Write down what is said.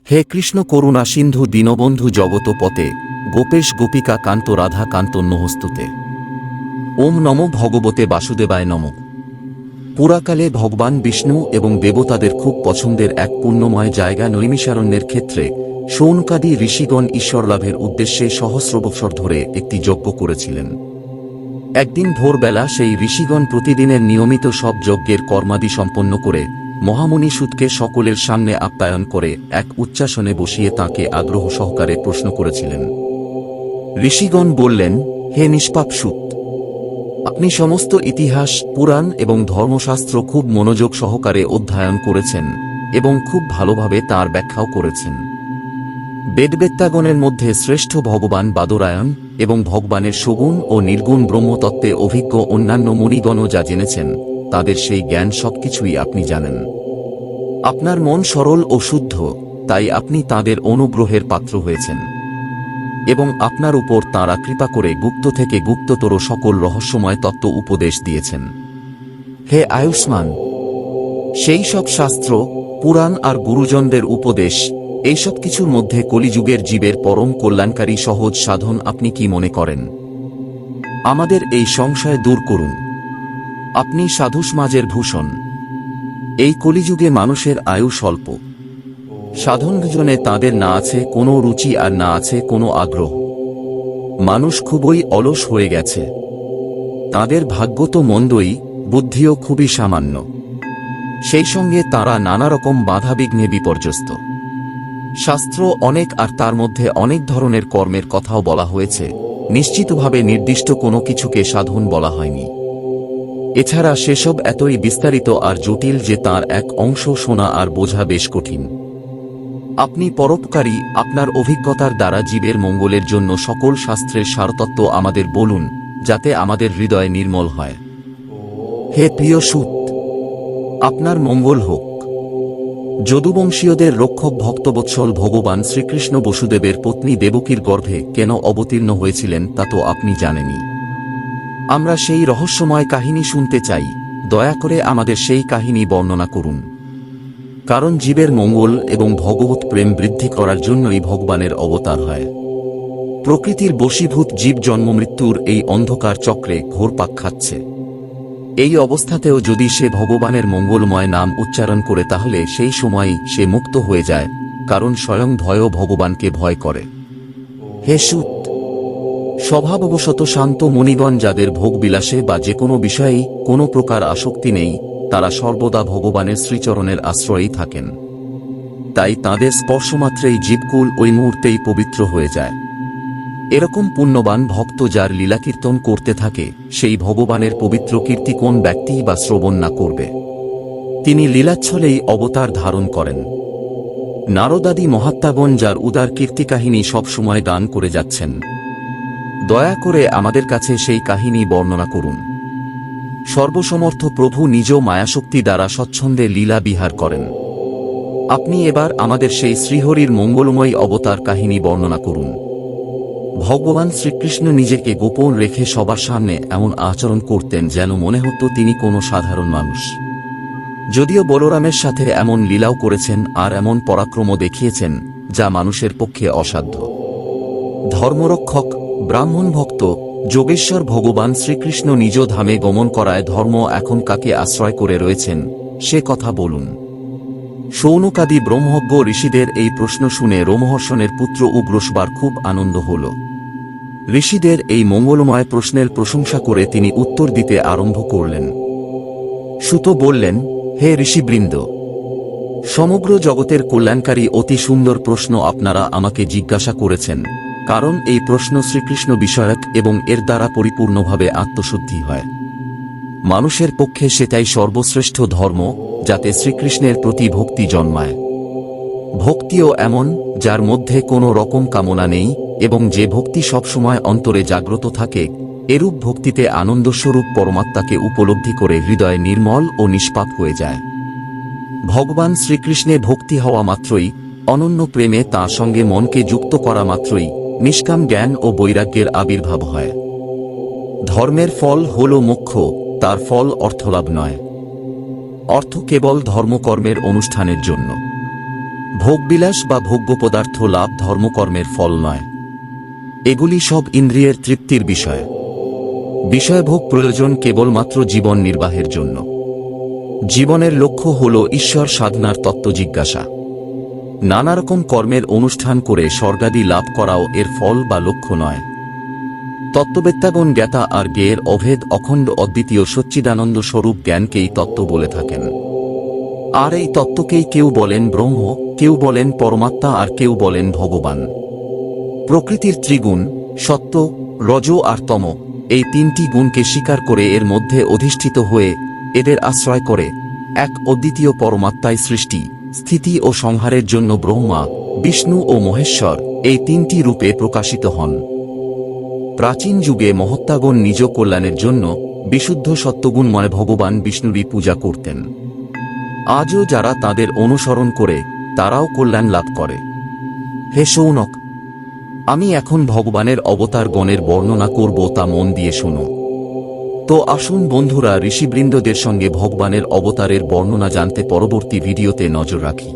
হে কৃষ্ণ করুণা সিন্ধু দীনবন্ধু জগতপতে, গোপেশ গোপিকা কান্ত রাধা কান্ত নহস্তুতে। ওম নমো ভগবতে বাসুদেবায় নমঃ। পুরাকালে ভগবান বিষ্ণু এবং দেবতাদের খুব পছন্দের এক পুণ্যময় জায়গা নৈমিষারণ্যের ক্ষেত্রে শৌনকাদি ঋষিগণ ঈশ্বরলাভের উদ্দেশ্যে সহস্র বৎসর ধরে একটি যজ্ঞ করেছিলেন। একদিন ভোরবেলা সেই ঋষিগণ প্রতিদিনের নিয়মিত সব যজ্ঞের কর্মাদি সম্পন্ন করে মহামুনি সুতকে সকলের সামনে আপ্যায়ন করে এক উচ্চাসনে বসিয়ে তাঁকে আগ্রহ সহকারে প্রশ্ন করেছিলেন। ঋষিগণ বললেন, হে নিষ্পাপ সুত, আপনি সমস্ত ইতিহাস, পুরাণ এবং ধর্মশাস্ত্র খুব মনোযোগ সহকারে অধ্যয়ন করেছেন এবং খুব ভালোভাবে তার ব্যাখ্যাও করেছেন। বেদবেত্তাগণের মধ্যে শ্রেষ্ঠ ভগবান বাদরায়ণ এবং ভগবানের সগুণ ও নির্গুণ ব্রহ্মতত্ত্বে অভিজ্ঞ অন্যান্য মুনিগণও যা জেনেছেন তাদের সেই জ্ঞান সবকিছুই আপনি জানেন। আপনার মন সরল ও শুদ্ধ, তাই আপনি তাদের অনুগ্রহের পাত্র হয়েছেন এবং আপনার উপর তাঁরা কৃপা করে গুপ্ত থেকে গুপ্ততর সকল রহস্যময় তত্ত্ব উপদেশ দিয়েছেন। হে আয়ুষ্মান, সেই সব শাস্ত্র, পুরাণ আর গুরুজনদের উপদেশ, এইসব কিছুর মধ্যে কলিযুগের জীবের পরম কল্যাণকারী সহজ সাধন আপনি কি মনে করেন? আমাদের এই সংশয় দূর করুন। আপনি সাধুসমাজের ভূষণ। এই কলিযুগে মানুষের আয়ু স্বল্প। সাধন ভজনে তাঁদের না আছে কোনো রুচি আর না আছে কোনো আগ্রহ। মানুষ খুবই অলস হয়ে গেছে। তাঁদের ভাগ্য তো মন্দই, বুদ্ধিও খুবই সামান্য। সেই সঙ্গে তাঁরা নানা রকম বাধাবিঘ্নে বিপর্যস্ত। শাস্ত্র অনেক আর তার মধ্যে অনেক ধরনের কর্মের কথাও বলা হয়েছে, নিশ্চিতভাবে নির্দিষ্ট কোনো কিছুকে সাধন বলা হয়নি। এছাড়া সেসব এতই বিস্তারিত আর জটিল যে তার এক অংশ শোনা আর বোঝা বেশ কঠিন। আপনি পরোপকারী, আপনার অভিজ্ঞতার দ্বারা জীবের মঙ্গলের জন্য সকল শাস্ত্রের সারতত্ত্ব আমাদের বলুন, যাতে আমাদের হৃদয় নির্মল হয়। হে প্রিয় সুত, আপনার মঙ্গল হোক। যদুবংশীয়দের রক্ষক ভক্তবৎসল ভগবান শ্রীকৃষ্ণ বসুদেবের পত্নী দেবকীর গর্ভে কেন অবতীর্ণ হয়েছিলেন তা তো আপনি জানেনই। আমরা সেই রহস্যময় কাহিনী শুনতে চাই, দয়া করে আমাদের সেই কাহিনী বর্ণনা করুন। কারণ জীবের মঙ্গল এবং ভগবত প্রেম বৃদ্ধি করার জন্যই ভগবানের অবতার হয়। প্রকৃতির বশীভূত জীব জন্মমৃত্যুর এই অন্ধকার চক্রে ঘোরপাক খাচ্ছে। এই অবস্থাতেও যদি সে ভগবানের মঙ্গলময় নাম উচ্চারণ করে তাহলে সেই সময়ই সে মুক্ত হয়ে যায়, কারণ স্বয়ং ভয়ও ভগবানকে ভয় করে। হে সুত, স্বভাববশত শান্ত মুনিগণ যাদের ভোগবিলাসে বা যে কোনো বিষয়েই কোনো প্রকার আসক্তি নেই, তারা সর্বদা ভগবানের শ্রীচরণের আশ্রয়েই থাকেন। তাই তাঁদের স্পর্শমাত্রেই জীবকুল ওই মুহূর্তেই পবিত্র হয়ে যায়। এরকম পুণ্যবান ভক্ত যার লীলাকীর্তন করতে থাকে, সেই ভগবানের পবিত্র কীর্তি কোন ব্যক্তি বা শ্রবণ না করবে? তিনি লীলাচ্ছলেই অবতার ধারণ করেন। নারদাদি মহাত্মাগণ যার উদার কীর্তিকাহিনী সবসময় গান করে যাচ্ছেন, দয়া করে আমাদের কাছে সেই কাহিনী বর্ণনা করুন। সর্বসমর্থ প্রভু নিজ মায়াশক্তি দ্বারা স্বচ্ছন্দে লীলা বিহার করেন। আপনি এবার আমাদের সেই শ্রীহরির মঙ্গলময় অবতার কাহিনী বর্ণনা করুন। ভগবান শ্রীকৃষ্ণ নিজেকে গোপন রেখে সবার সামনে এমন আচরণ করতেন যেন মনে হতো তিনি কোনো সাধারণ মানুষ। যদিও বলরামের সাথে এমন লীলাও করেছেন আর এমন পরাক্রমও দেখিয়েছেন যা মানুষের পক্ষে অসাধ্য। ধর্মরক্ষক, ব্রাহ্মণ ভক্ত, যোগেশ্বর ভগবান শ্রীকৃষ্ণ নিজ ধামে গমন করায় ধর্ম এখন কাকে আশ্রয় করে রয়েছেন সে কথা বলুন। শৌনকাদি ব্রহ্মজ্ঞ ঋষিদের এই প্রশ্ন শুনে রোমহর্ষণের পুত্র উগ্রশ্বার খুব আনন্দ হল। ঋষিদের এই মঙ্গলময় প্রশ্নের প্রশংসা করে তিনি উত্তর দিতে আরম্ভ করলেন। সুত বললেন, হে ঋষিবৃন্দ, সমগ্র জগতের কল্যাণকারী অতি সুন্দর প্রশ্ন আপনারা আমাকে জিজ্ঞাসা করেছেন, কারণ এই প্রশ্ন শ্রীকৃষ্ণ বিষয়ক এবং এর দ্বারা পরিপূর্ণভাবে আত্মশুদ্ধি হয়। মানুষের পক্ষে সেটাই সর্বশ্রেষ্ঠ ধর্ম, যাতে শ্রীকৃষ্ণের প্রতি ভক্তি জন্মায়। ভক্তিও এমন যার মধ্যে কোনো রকম কামনা নেই এবং যে ভক্তি সবসময় অন্তরে জাগ্রত থাকে, এরূপ ভক্তিতে আনন্দস্বরূপ পরমাত্মাকে উপলব্ধি করে হৃদয় নির্মল ও নিষ্পাপ হয়ে যায়। ভগবান শ্রীকৃষ্ণে ভক্তি হওয়া মাত্রই, অনন্য প্রেমে তাঁর সঙ্গে মনকে যুক্ত করা মাত্রই নিষ্কাম জ্ঞান ও বৈরাগ্যের আবির্ভাব হয়। ধর্মের ফল হল মোক্ষ, তার ফল অর্থলাভ নয়। অর্থ কেবল ধর্মকর্মের অনুষ্ঠানের জন্য। ভোগবিলাস বা ভোগ্য পদার্থ লাভ ধর্মকর্মের ফল নয়। এগুলি সব ইন্দ্রিয়ের তৃপ্তির বিষয়। বিষয়ভোগ প্রয়োজন কেবলমাত্র জীবন নির্বাহের জন্য। জীবনের লক্ষ্য হল ঈশ্বর সাধনার তত্ত্ব জিজ্ঞাসা। নানারকম কর্মের অনুষ্ঠান করে স্বর্গাদি লাভ করাও এর ফল বা লক্ষ্য নয়। তত্ত্ববেত্তাগণ জ্ঞাতা আর জ্ঞেয়ের অভেদ অখণ্ড অদ্বিতীয় সচ্চিদানন্দ স্বরূপ জ্ঞানকেই তত্ত্ব বলে থাকেন। আর এই তত্ত্বকেই কেউ বলেন ব্রহ্ম, কেউ বলেন পরমাত্মা, আর কেউ বলেন ভগবান। প্রকৃতির ত্রিগুণ সত্ত্ব, রজ আর তম, এই তিনটি গুণকে স্বীকার করে এর মধ্যে অধিষ্ঠিত হয়ে এদের আশ্রয় করে এক অদ্বিতীয় পরমাত্মাই সৃষ্টি, স্থিতি ও সংহারের জন্য ব্রহ্মা, বিষ্ণু ও মহেশ্বর এই তিনটি রূপে প্রকাশিত হন। প্রাচীন যুগে মহাত্মাগণ নিজ কল্যাণের জন্য বিশুদ্ধ সত্ত্বগুণময় ভগবান বিষ্ণুরই পূজা করতেন। আজও যারা তাদের অনুসরণ করে তারাও কল্যাণ লাভ করে। হে শৌনক, আমি এখন ভগবানের অবতার গণের বর্ণনা করব, তা মন দিয়ে শোনো। তো আসুন বন্ধুরা, ঋষিবৃন্দদের সঙ্গে ভগবানের অবতারের বর্ণনা জানতে পরবর্তী ভিডিওতে নজর রাখি।